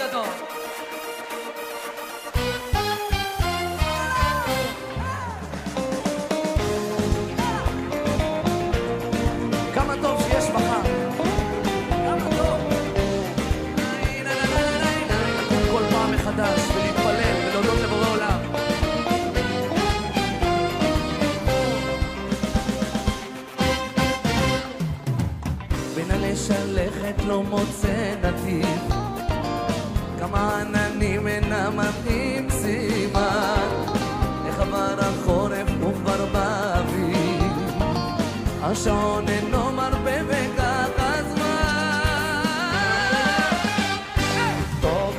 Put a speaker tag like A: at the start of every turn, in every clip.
A: גדול. כמה טוב שיש מחר. כמה טוב. לקום כל פעם מחדש ולהתפלל ולהודות לבורא עולם. בין הלשלכת לא מוצא נתיב, כמה עננים אינם מתאים סימן, איך עבר החורף וכבר באביב, השעון אינו מרפה וכך הזמן. טוב,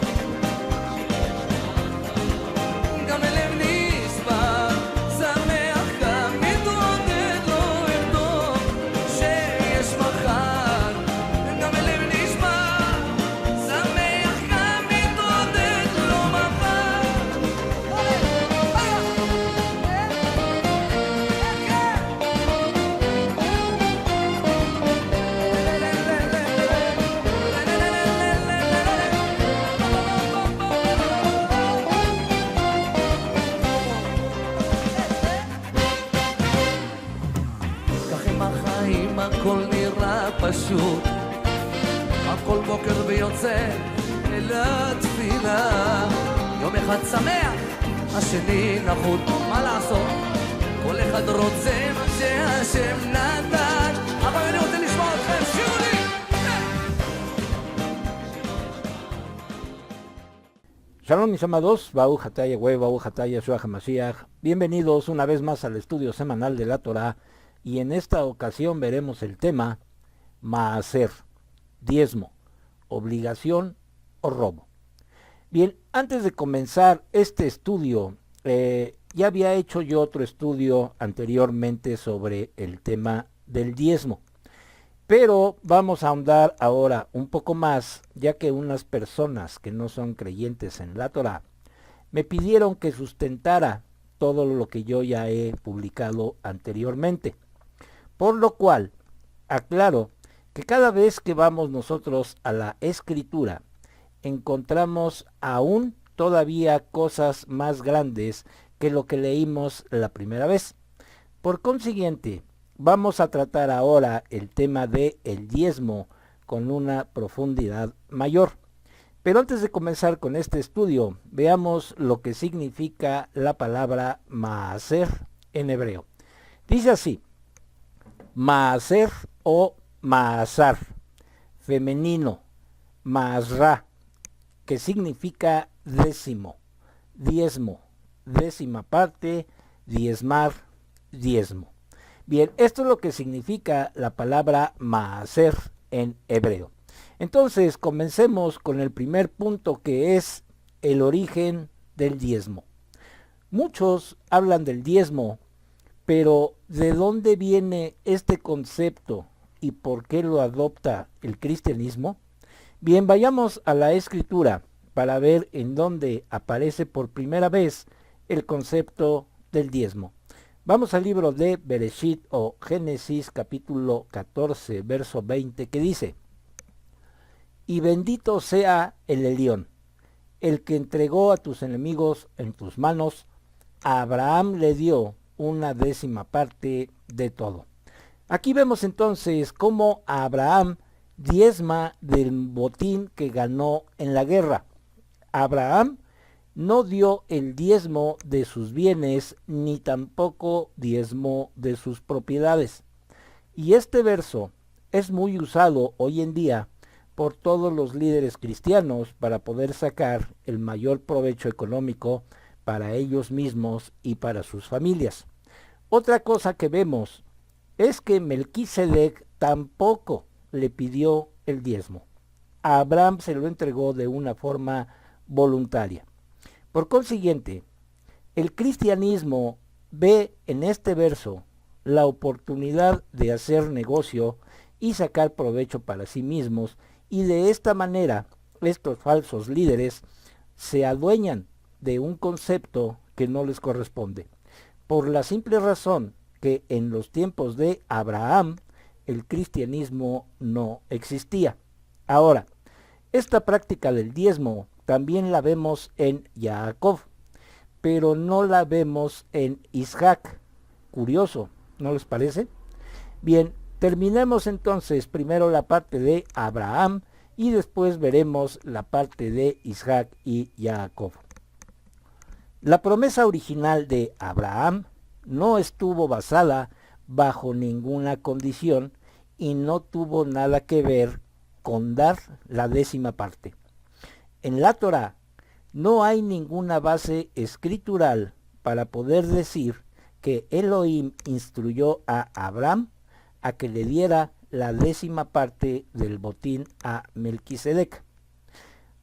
A: גם הלב נשבר, שמח גם מתעודד, לא ארדום שיש מחר. גם הלב נשבר, שמח גם מתעודד, לא מחר. כך עם החיים הכל נראה פשוט, הכל בוקר ויוצא אל התפילה, יום אחד שמח, השני נחות, מה לעשות? כל אחד רוצה מה שהשם נתן, אבל אני רוצה לשמוע אתכם, שירו לי!
B: Shalom mis amados, Baruch Atah Yahweh, Baruch Atah Yeshua HaMashiach. Bienvenidos una vez más al estudio semanal de la Torah, y en esta ocasión veremos el tema Maaser, diezmo, obligación o robo. Bien, antes de comenzar este estudio, ya había hecho yo otro estudio anteriormente sobre el tema del diezmo, pero vamos a ahondar ahora un poco más, ya que unas personas que no son creyentes en la Torah me pidieron que sustentara todo lo que yo ya he publicado anteriormente, por lo cual aclaro que cada vez que vamos nosotros a la escritura encontramos aún todavía cosas más grandes que lo que leímos la primera vez. Por consiguiente, vamos a tratar ahora el tema de el diezmo con una profundidad mayor. Pero antes de comenzar con este estudio, veamos lo que significa la palabra maaser en hebreo. Dice así: maaser o maasar, femenino, maasra, que significa décimo, diezmo, décima parte, diezmar, diezmo. Bien, esto es lo que significa la palabra maaser en hebreo. Entonces, comencemos con el primer punto, que es el origen del diezmo. Muchos hablan del diezmo, pero ¿de dónde viene este concepto y por qué lo adopta el cristianismo? Bien, vayamos a la escritura para ver en dónde aparece por primera vez el concepto del diezmo. Vamos al libro de Bereshit o Génesis capítulo 14, verso 20, que dice: y bendito sea el Elión, el que entregó a tus enemigos en tus manos. A Abraham le dio una décima parte de todo. Aquí vemos entonces cómo Abraham diezma del botín que ganó en la guerra. Abraham no dio el diezmo de sus bienes, ni tampoco diezmo de sus propiedades. Y este verso es muy usado hoy en día por todos los líderes cristianos para poder sacar el mayor provecho económico para ellos mismos y para sus familias. Otra cosa que vemos es que Melquisedec tampoco le pidió el diezmo. A Abraham se lo entregó de una forma voluntaria. Por consiguiente, el cristianismo ve en este verso la oportunidad de hacer negocio y sacar provecho para sí mismos, y de esta manera estos falsos líderes se adueñan de un concepto que no les corresponde, por la simple razón que en los tiempos de Abraham el cristianismo no existía. Ahora, esta práctica del diezmo también la vemos en Jacob, pero no la vemos en Isaac. Curioso, ¿no les parece? Bien, terminemos entonces primero la parte de Abraham y después veremos la parte de Isaac y Jacob. La promesa original de Abraham no estuvo basada bajo ninguna condición y no tuvo nada que ver con dar la 10ª parte. En la Torá no hay ninguna base escritural para poder decir que Elohim instruyó a Abraham a que le diera la 10ª parte del botín a Melquisedec.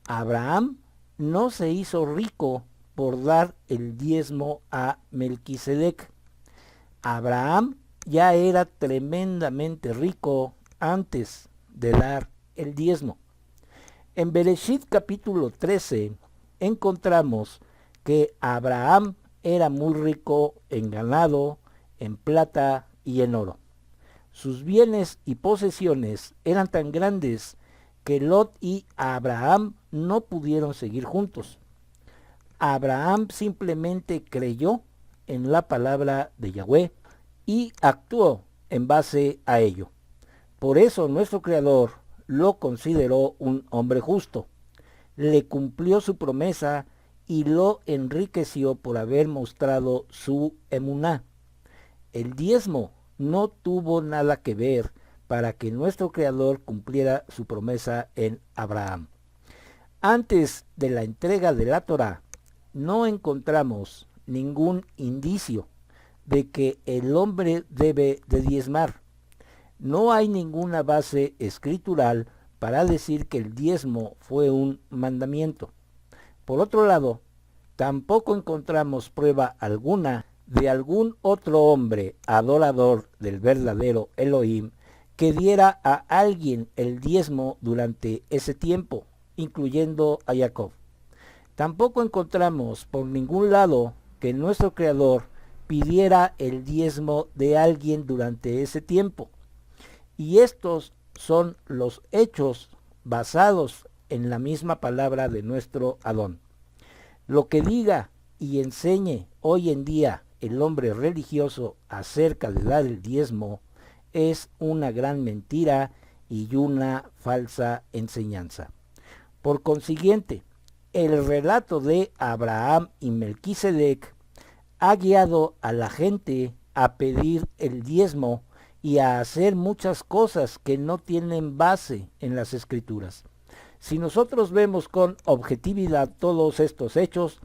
B: Abraham no se hizo rico por dar el diezmo a Melquisedec. Abraham ya era tremendamente rico antes de dar el diezmo. En Bereshit capítulo 13 encontramos que Abraham era muy rico en ganado, en plata y en oro. Sus bienes y posesiones eran tan grandes que Lot y Abraham no pudieron seguir juntos. Abraham simplemente creyó en la palabra de Yahweh y actuó en base a ello. Por eso nuestro Creador lo consideró un hombre justo, le cumplió su promesa y lo enriqueció por haber mostrado su emuná. El diezmo no tuvo nada que ver para que nuestro Creador cumpliera su promesa en Abraham. Antes de la entrega de la Torá, no encontramos ningún indicio de que el hombre debe de diezmar. No hay ninguna base escritural para decir que el diezmo fue un mandamiento. Por otro lado, tampoco encontramos prueba alguna de algún otro hombre adorador del verdadero Elohim que diera a alguien el diezmo durante ese tiempo, incluyendo a Jacob. Tampoco encontramos por ningún lado que nuestro Creador pidiera el diezmo de alguien durante ese tiempo. Y estos son los hechos basados en la misma palabra de nuestro Adón. Lo que diga y enseñe hoy en día el hombre religioso acerca de dar el diezmo es una gran mentira y una falsa enseñanza. Por consiguiente, el relato de Abraham y Melquisedec ha guiado a la gente a pedir el diezmo y a hacer muchas cosas que no tienen base en las escrituras. Si nosotros vemos con objetividad todos estos hechos,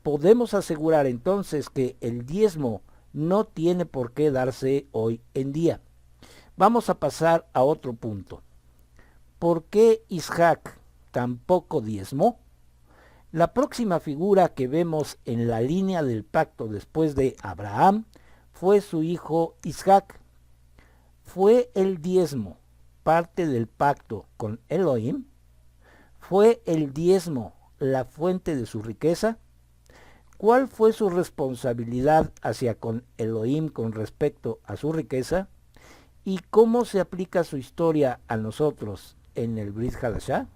B: podemos asegurar entonces que el diezmo no tiene por qué darse hoy en día. Vamos a pasar a otro punto. ¿Por qué Isaac tampoco diezmó? La próxima figura que vemos en la línea del pacto después de Abraham fue su hijo Isaac. ¿Fue el diezmo parte del pacto con Elohim? ¿Fue el diezmo la fuente de su riqueza? ¿Cuál fue su responsabilidad hacia con Elohim con respecto a su riqueza? ¿Y cómo se aplica su historia a nosotros en el Brit Hadashah?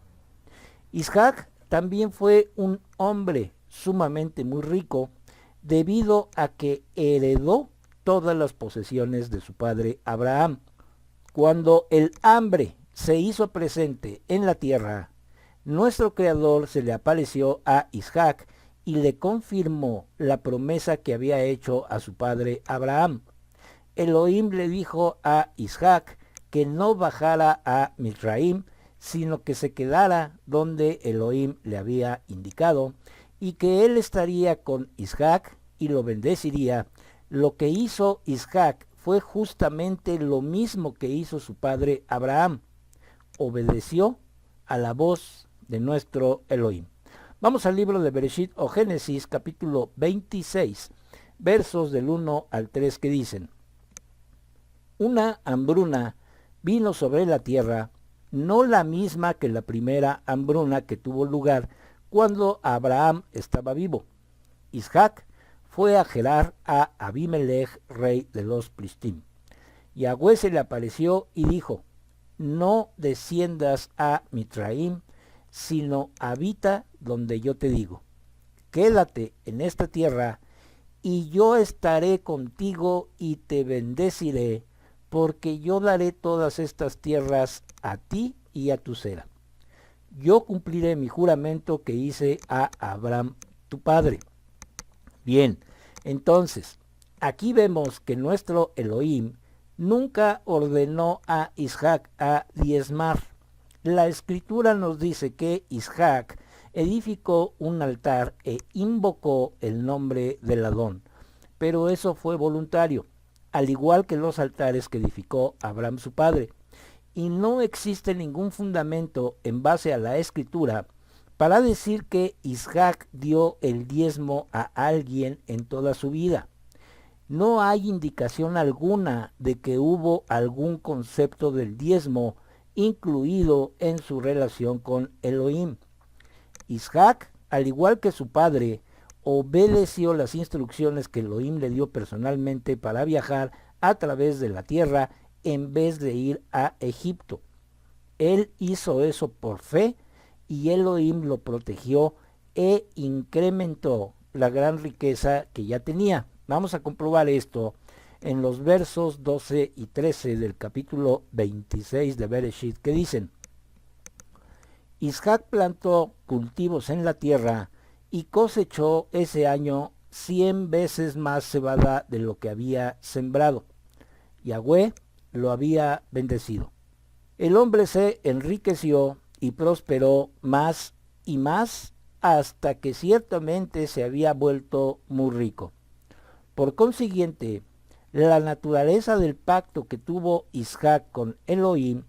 B: Isaac también fue un hombre sumamente muy rico debido a que heredó todas las posesiones de su padre Abraham. Cuando el hambre se hizo presente en la tierra, nuestro Creador se le apareció a Isaac y le confirmó la promesa que había hecho a su padre Abraham. Elohim le dijo a Isaac que no bajara a Mizraim, sino que se quedara donde Elohim le había indicado, y que él estaría con Isaac y lo bendeciría. Lo que hizo Isaac fue justamente lo mismo que hizo su padre Abraham. Obedeció a la voz de nuestro Elohim. Vamos al libro de Bereshit o Génesis capítulo 26, versos del 1 al 3 que dicen: Una hambruna vino sobre la tierra, no la misma que la primera hambruna que tuvo lugar cuando Abraham estaba vivo. Isaac fue a Gerar a Abimelech, rey de los Plishtim. Yahweh se le apareció y dijo: No desciendas a Mitraim, sino habita donde yo te digo, quédate en esta tierra, y yo estaré contigo y te bendeciré, porque yo daré todas estas tierras a ti y a tu cera. Yo cumpliré mi juramento que hice a Abraham tu padre. Bien, entonces, aquí vemos que nuestro Elohim nunca ordenó a Isaac a diezmar. La escritura nos dice que Isaac edificó un altar e invocó el nombre del Adón, pero eso fue voluntario, al igual que los altares que edificó Abraham su padre. Y no existe ningún fundamento en base a la escritura para decir que Isaac dio el diezmo a alguien en toda su vida. No hay indicación alguna de que hubo algún concepto del diezmo incluido en su relación con Elohim. Isaac, al igual que su padre, obedeció las instrucciones que Elohim le dio personalmente para viajar a través de la tierra en vez de ir a Egipto. Él hizo eso por fe y Elohim lo protegió e incrementó la gran riqueza que ya tenía. Vamos a comprobar esto en los versos 12 y 13 del capítulo 26 de Bereshit, que dicen: Isaac plantó cultivos en la tierra y cosechó ese año 100 veces más cebada de lo que había sembrado. Yahweh lo había bendecido. El hombre se enriqueció y prosperó más y más hasta que ciertamente se había vuelto muy rico. Por consiguiente, la naturaleza del pacto que tuvo Isaac con Elohim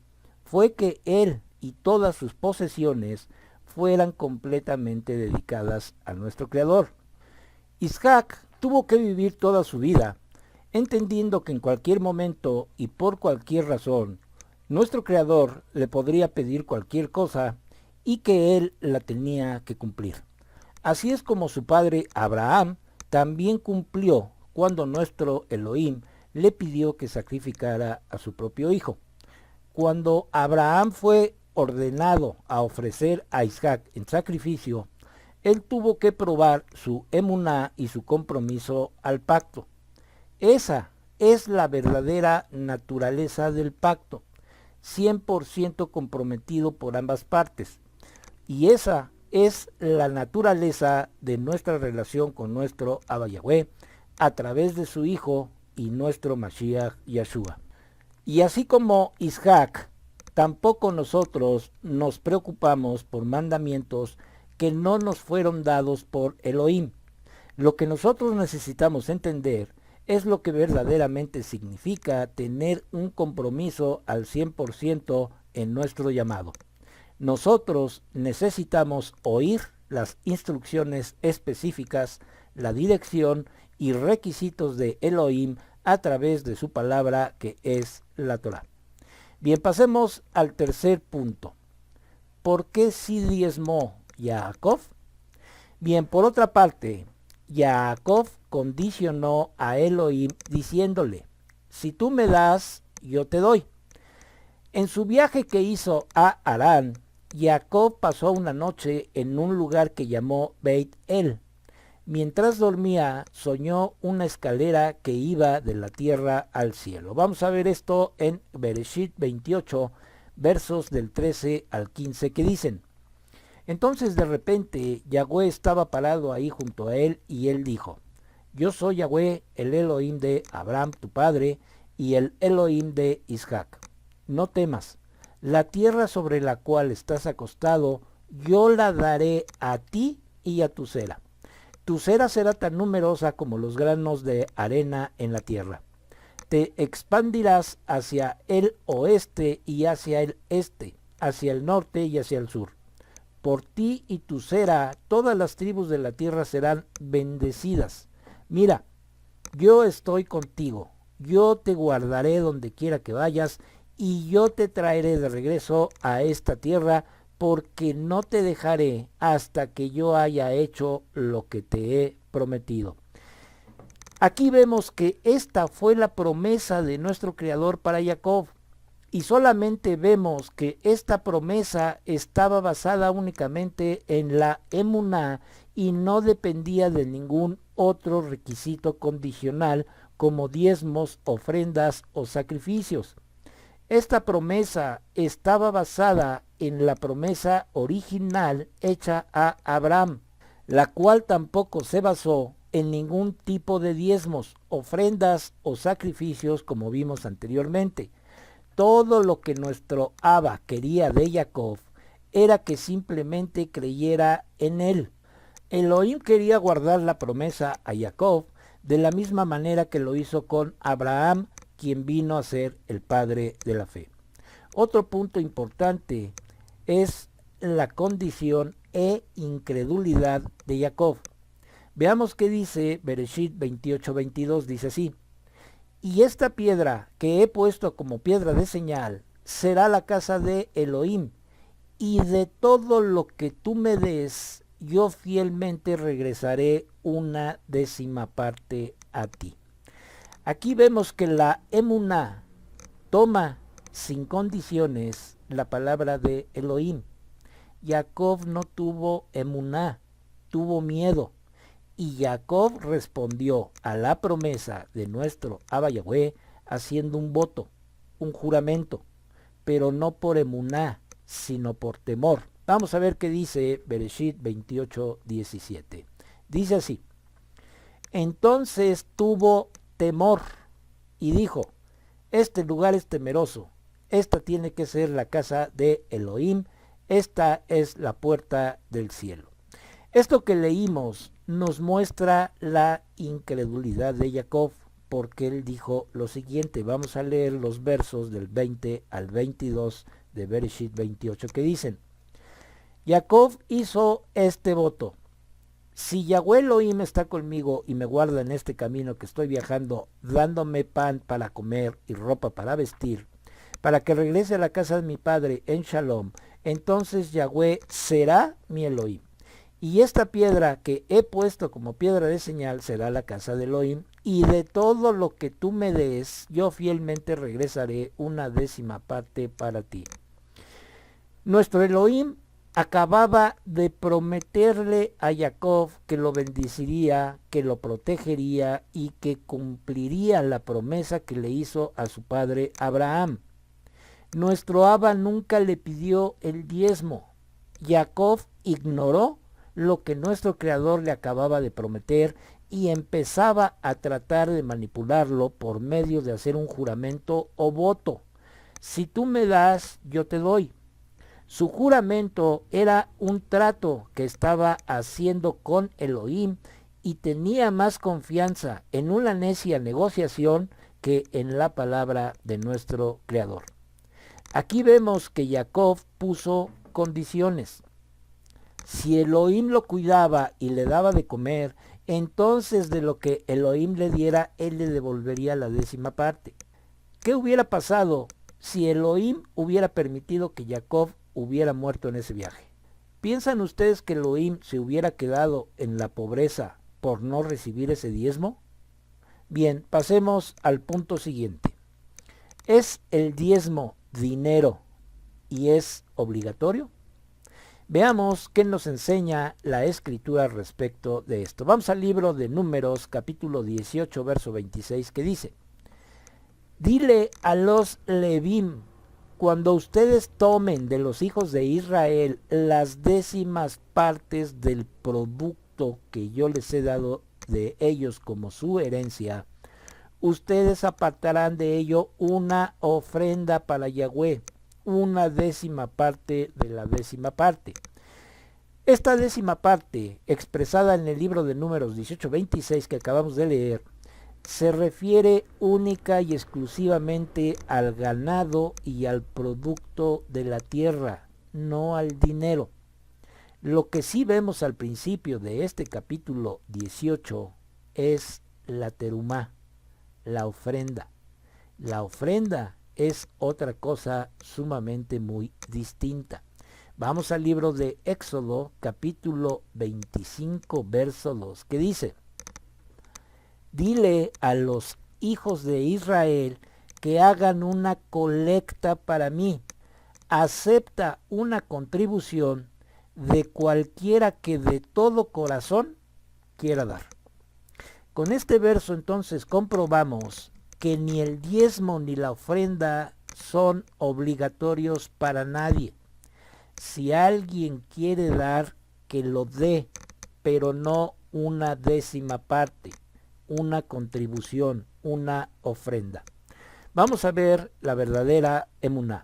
B: fue que él y todas sus posesiones fueran completamente dedicadas a nuestro Creador. Isaac tuvo que vivir toda su vida entendiendo que en cualquier momento y por cualquier razón, nuestro Creador le podría pedir cualquier cosa y que él la tenía que cumplir. Así es como su padre Abraham también cumplió cuando nuestro Elohim le pidió que sacrificara a su propio hijo. Cuando Abraham fue ordenado a ofrecer a Isaac en sacrificio, él tuvo que probar su emuná y su compromiso al pacto. Esa es la verdadera naturaleza del pacto, 100% comprometido por ambas partes. Y esa es la naturaleza de nuestra relación con nuestro Abba Yahweh a través de su Hijo y nuestro Mashiach Yahshua. Y así como Isaac, tampoco nosotros nos preocupamos por mandamientos que no nos fueron dados por Elohim. Lo que nosotros necesitamos entender es lo que verdaderamente significa tener un compromiso al 100% en nuestro llamado. Nosotros necesitamos oír las instrucciones específicas, la dirección y requisitos de Elohim a través de su palabra, que es la Torá. Bien, pasemos al tercer punto. ¿Por qué sí diezmó Jacob? Bien, por otra parte, Jacob condicionó a Elohim diciéndole: si tú me das, yo te doy. En su viaje que hizo a Harán, Jacob pasó una noche en un lugar que llamó Beit El. Mientras dormía, soñó una escalera que iba de la tierra al cielo. Vamos a ver esto en Bereshit 28, versos del 13 al 15, que dicen: entonces de repente Yahweh estaba parado ahí junto a él, y él dijo: yo soy Yahweh, el Elohim de Abraham tu padre, y el Elohim de Isaac. No temas, la tierra sobre la cual estás acostado, yo la daré a ti y a tu cera. Tu cera será tan numerosa como los granos de arena en la tierra. Te expandirás hacia el oeste y hacia el este, hacia el norte y hacia el sur. Por ti y tu cera, todas las tribus de la tierra serán bendecidas. Mira, yo estoy contigo, yo te guardaré donde quiera que vayas, y yo te traeré de regreso a esta tierra, porque no te dejaré hasta que yo haya hecho lo que te he prometido. Aquí vemos que esta fue la promesa de nuestro Creador para Jacob. Y solamente vemos que esta promesa estaba basada únicamente en la emuná y no dependía de ningún otro requisito condicional como diezmos, ofrendas o sacrificios. Esta promesa estaba basada en la promesa original hecha a Abraham, la cual tampoco se basó en ningún tipo de diezmos, ofrendas o sacrificios como vimos anteriormente. Todo lo que nuestro Abba quería de Jacob era que simplemente creyera en él. Elohim quería guardar la promesa a Jacob de la misma manera que lo hizo con Abraham, quien vino a ser el padre de la fe. Otro punto importante es la condición e incredulidad de Jacob. Veamos qué dice Bereshit 28:22, dice así: y esta piedra que he puesto como piedra de señal será la casa de Elohim, y de todo lo que tú me des, yo fielmente regresaré una décima parte a ti. Aquí vemos que la emuná toma sin condiciones la palabra de Elohim. Jacob no tuvo emuná, tuvo miedo. Y Jacob respondió a la promesa de nuestro Abba Yahweh haciendo un voto, un juramento, pero no por emuná, sino por temor. Vamos a ver qué dice Bereshit 28:17. Dice así: entonces tuvo temor y dijo, este lugar es temeroso, esta tiene que ser la casa de Elohim, esta es la puerta del cielo. Esto que leímos nos muestra la incredulidad de Jacob, porque él dijo lo siguiente. Vamos a leer los versos del 20 al 22 de Bereshit 28 que dicen: Jacob hizo este voto: si Yahweh Elohim está conmigo y me guarda en este camino que estoy viajando, dándome pan para comer y ropa para vestir, para que regrese a la casa de mi padre en Shalom, entonces Yahweh será mi Elohim. Y esta piedra que he puesto como piedra de señal será la casa de Elohim, y de todo lo que tú me des, yo fielmente regresaré una décima parte para ti. Nuestro Elohim acababa de prometerle a Jacob que lo bendeciría, que lo protegería y que cumpliría la promesa que le hizo a su padre Abraham. Nuestro Abba nunca le pidió el diezmo. Jacob ignoró lo que nuestro Creador le acababa de prometer y empezaba a tratar de manipularlo por medio de hacer un juramento o voto. Si tú me das, yo te doy. Su juramento era un trato que estaba haciendo con Elohim y tenía más confianza en una necia negociación que en la palabra de nuestro Creador. Aquí vemos que Jacob puso condiciones. Si Elohim lo cuidaba y le daba de comer, entonces de lo que Elohim le diera, él le devolvería la décima parte. ¿Qué hubiera pasado si Elohim hubiera permitido que Jacob hubiera muerto en ese viaje? ¿Piensan ustedes que Elohim se hubiera quedado en la pobreza por no recibir ese diezmo? Bien, pasemos al punto siguiente. ¿Es el diezmo dinero y es obligatorio? Veamos qué nos enseña la Escritura respecto de esto. Vamos al libro de Números, capítulo 18, verso 26, que dice: dile a los Levim, cuando ustedes tomen de los hijos de Israel las décimas partes del producto que yo les he dado de ellos como su herencia, ustedes apartarán de ello una ofrenda para Yahweh, una décima parte de la décima parte. Esta décima parte, expresada en el libro de Números 18:26 que acabamos de leer, se refiere única y exclusivamente al ganado y al producto de la tierra, no al dinero. Lo que sí vemos al principio de este capítulo 18 es la terumá, la ofrenda. La ofrenda es otra cosa sumamente muy distinta. Vamos al libro de Éxodo, capítulo 25, verso 2, que dice: dile a los hijos de Israel que hagan una colecta para mí. Acepta una contribución de cualquiera que de todo corazón quiera dar. Con este verso entonces comprobamos que ni el diezmo ni la ofrenda son obligatorios para nadie. Si alguien quiere dar, que lo dé, pero no una décima parte, una contribución, una ofrenda. Vamos a ver la verdadera emuná.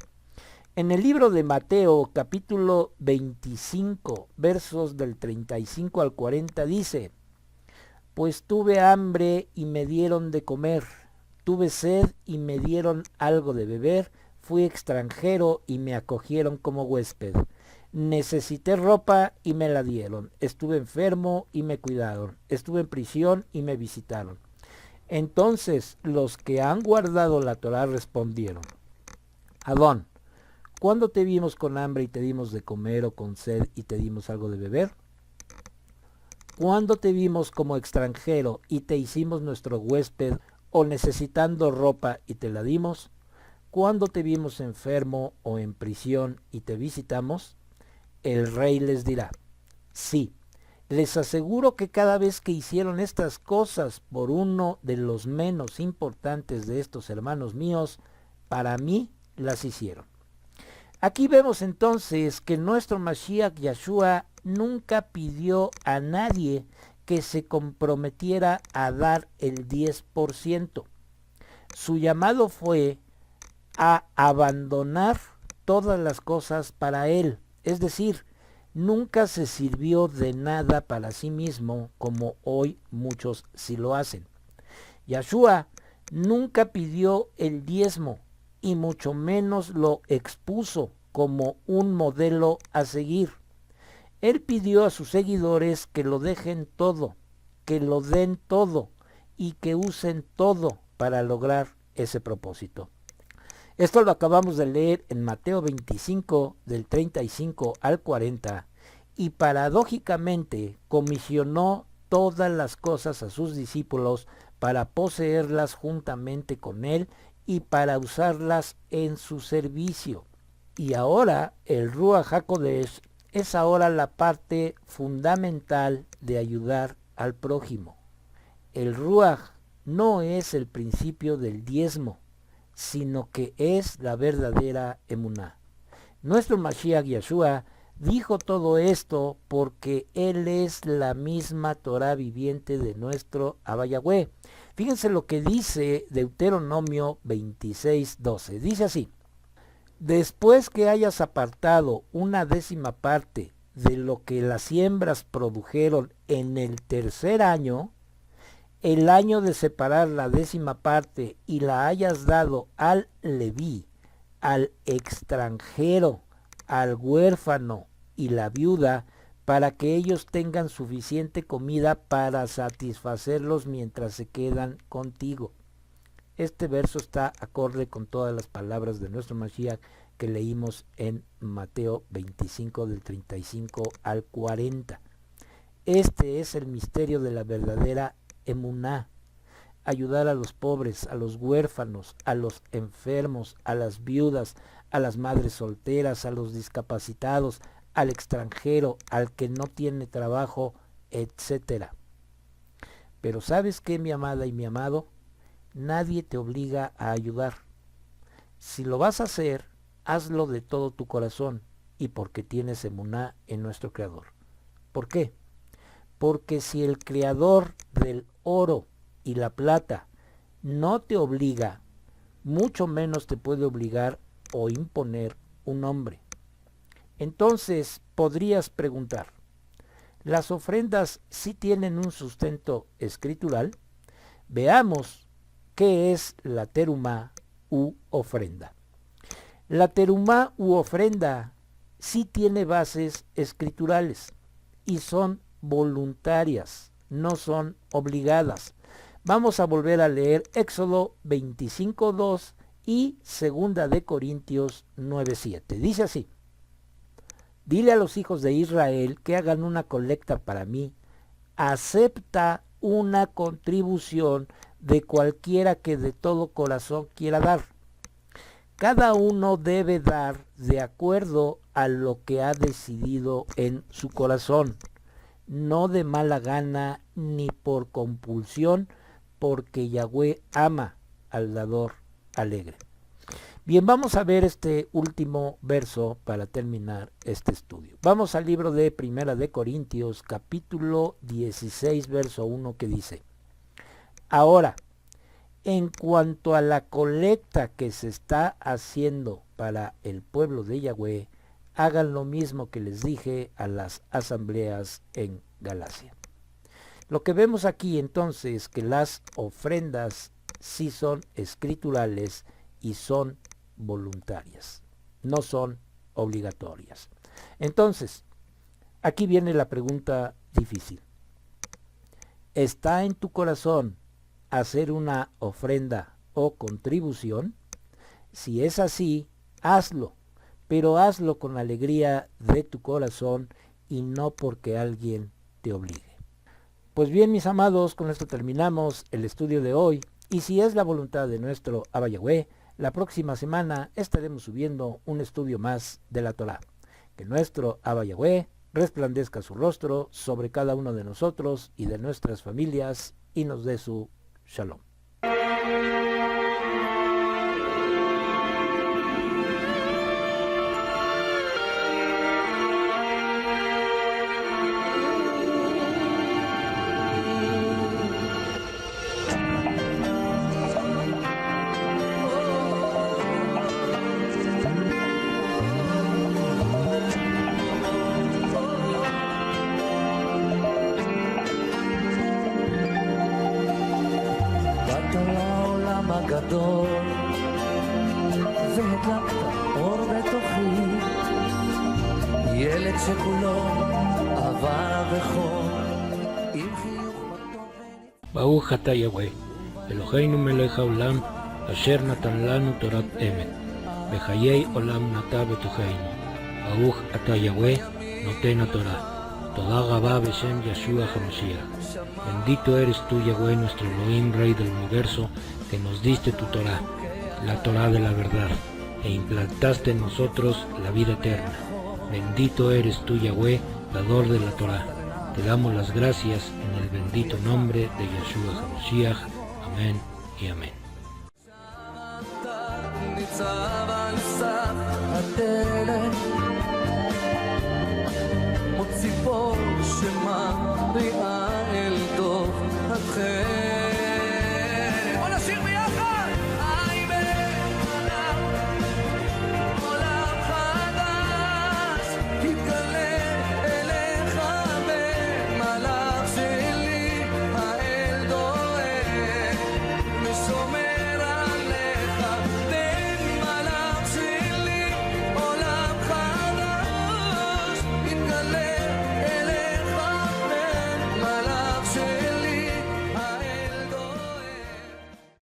B: En el libro de Mateo, capítulo 25, versos del 35 al 40, dice: Pues tuve hambre y me dieron de comer, tuve sed y me dieron algo de beber, fui extranjero y me acogieron como huésped. Necesité ropa y me la dieron, estuve enfermo y me cuidaron, estuve en prisión y me visitaron. Entonces los que han guardado la Torá respondieron: Adón, ¿cuándo te vimos con hambre y te dimos de comer, o con sed y te dimos algo de beber? ¿Cuándo te vimos como extranjero y te hicimos nuestro huésped, o necesitando ropa y te la dimos? ¿Cuándo te vimos enfermo o en prisión y te visitamos? El rey les dirá: Sí, les aseguro que cada vez que hicieron estas cosas por uno de los menos importantes de estos hermanos míos, para mí las hicieron. Aquí vemos entonces que nuestro Mashiach Yahshua nunca pidió a nadie que se comprometiera a dar el 10%. Su llamado fue a abandonar todas las cosas para él, es decir, nunca se sirvió de nada para sí mismo, como hoy muchos sí lo hacen. Yahshua nunca pidió el diezmo, y mucho menos lo expuso como un modelo a seguir. Él pidió a sus seguidores que lo dejen todo, que lo den todo y que usen todo para lograr ese propósito. Esto lo acabamos de leer en Mateo 25 del 35 al 40, y paradójicamente comisionó todas las cosas a sus discípulos para poseerlas juntamente con él y para usarlas en su servicio. Y ahora el Ruach HaKodesh es ahora la parte fundamental de ayudar al prójimo. El Ruach no es el principio del diezmo, sino que es la verdadera emuná. Nuestro Mashiach Yahshua dijo todo esto porque Él es la misma Torah viviente de nuestro Abba Yahweh. Fíjense lo que dice Deuteronomio 26:12. Dice así: Después que hayas apartado una décima parte de lo que las siembras produjeron en el tercer año, el año de separar la décima parte, y la hayas dado al leví, al extranjero, al huérfano y la viuda, para que ellos tengan suficiente comida para satisfacerlos mientras se quedan contigo. Este verso está acorde con todas las palabras de nuestro Mashiach que leímos en Mateo 25 del 35 al 40. Este es el misterio de la verdadera emuná: ayudar a los pobres, a los huérfanos, a los enfermos, a las viudas, a las madres solteras, a los discapacitados, al extranjero, al que no tiene trabajo, etc. Pero ¿sabes qué, mi amada y mi amado? Nadie te obliga a ayudar. Si lo vas a hacer, hazlo de todo tu corazón y porque tienes emuná en nuestro Creador. ¿Por qué? Porque si el Creador del oro y la plata no te obliga, mucho menos te puede obligar o imponer un hombre. Entonces podrías preguntar: ¿las ofrendas sí tienen un sustento escritural? Veamos qué es la terumá u ofrenda. La terumá u ofrenda sí tiene bases escriturales y son voluntarias, no son obligadas. Vamos a volver a leer Éxodo 25:2 y 2 de Corintios 9:7. Dice así: Dile a los hijos de Israel que hagan una colecta para mí, acepta una contribución de cualquiera que de todo corazón quiera dar. Cada uno debe dar de acuerdo a lo que ha decidido en su corazón, no de mala gana ni por compulsión, porque Yahweh ama al dador alegre. Bien, vamos a ver este último verso para terminar este estudio. Vamos al libro de Primera de Corintios, capítulo 16, verso 1, que dice: Ahora, en cuanto a la colecta que se está haciendo para el pueblo de Yahweh, hagan lo mismo que les dije a las asambleas en Galacia. Lo que vemos aquí entonces es que las ofrendas sí son escriturales y son voluntarias, no son obligatorias. Entonces, aquí viene la pregunta difícil. ¿Está en tu corazón hacer una ofrenda o contribución? Si es así, hazlo, pero hazlo con alegría de tu corazón y no porque alguien te obligue. Pues bien, mis amados, con esto terminamos el estudio de hoy, y si es la voluntad de nuestro Abba Yahweh, la próxima semana estaremos subiendo un estudio más de la Torá. Que nuestro Abba Yahweh resplandezca su rostro sobre cada uno de nosotros y de nuestras familias y nos dé su Shalom.
A: הגדול והדלקת אור בתוכי, ילד שכולו אהבה וחום עם חיוך בתוכן.
C: ברוך אתה יהוה, אלוהינו מלך העולם, אשר נתן לנו תורת אמת, וחיי עולם נטע בתוכנו. ברוך אתה יהוה, נותן התורה. תודה רבה בשם ישוע המשיח. Bendito eres tú, Yahweh, nuestro Elohim, Rey del universo, que nos diste tu Torah, la Torah de la verdad, e implantaste en nosotros la vida eterna. Bendito eres tú, Yahweh, dador de la Torah. Te damos las gracias en el bendito nombre de Yeshua HaMashiach. Amén y amén.
A: ניצב על סף הדלת